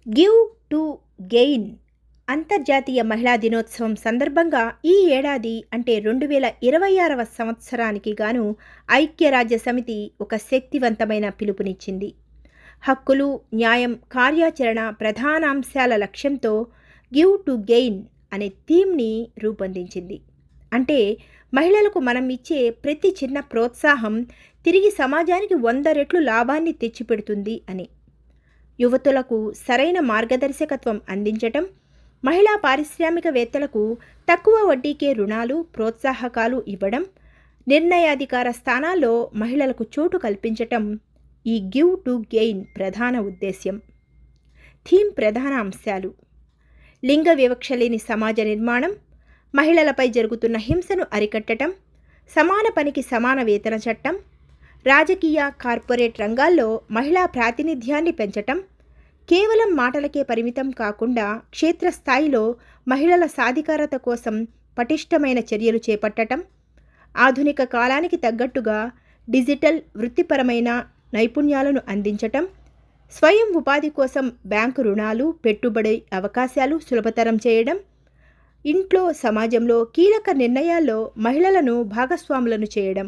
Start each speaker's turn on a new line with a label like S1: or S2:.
S1: Give to gain అంతర్జాతీయ మహిళా దినోత్సవం సందర్భంగా ఈ ఏడాది అంటే 2026వ సంవత్సరానికి గాను ఐక్యరాజ్య సమితి ఒక శక్తివంతమైన పిలుపునిచ్చింది. హక్కులు, న్యాయం, కార్యాచరణ ప్రధానాంశాల లక్ష్యంతో గివ్ టు గెయిన్ అనే థీమ్ని రూపొందించింది. అంటే మహిళలకు మనం ఇచ్చే ప్రతి చిన్న ప్రోత్సాహం తిరిగి సమాజానికి 100 రెట్లు లాభాన్ని తెచ్చిపెడుతుంది అని. యువతులకు సరైన మార్గదర్శకత్వం అందించటం, మహిళా పారిశ్రామికవేత్తలకు తక్కువ వడ్డీకే రుణాలు, ప్రోత్సాహకాలు ఇవ్వడం, నిర్ణయాధికార స్థానాల్లో మహిళలకు చోటు కల్పించటం ఈ గివ్ టు గెయిన్ ప్రధాన ఉద్దేశ్యం. థీమ్ ప్రధాన అంశాలు: లింగ వివక్ష లేని సమాజ నిర్మాణం, మహిళలపై జరుగుతున్న హింసను అరికట్టడం, సమాన పనికి సమాన వేతన చట్టం, రాజకీయ, కార్పొరేట్ రంగాల్లో మహిళా ప్రాతినిధ్యాన్ని పెంచటం, కేవలం మాటలకే పరిమితం కాకుండా క్షేత్రస్థాయిలో మహిళల సాధికారత కోసం పటిష్టమైన చర్యలు చేపట్టటం, ఆధునిక కాలానికి తగ్గట్టుగా డిజిటల్, వృత్తిపరమైన నైపుణ్యాలను అందించటం, స్వయం ఉపాధి కోసం బ్యాంకు రుణాలు, పెట్టుబడి అవకాశాలు సులభతరం చేయడం, ఇంట్లో, సమాజంలో కీలక నిర్ణయాల్లో మహిళలను భాగస్వాములను చేయడం.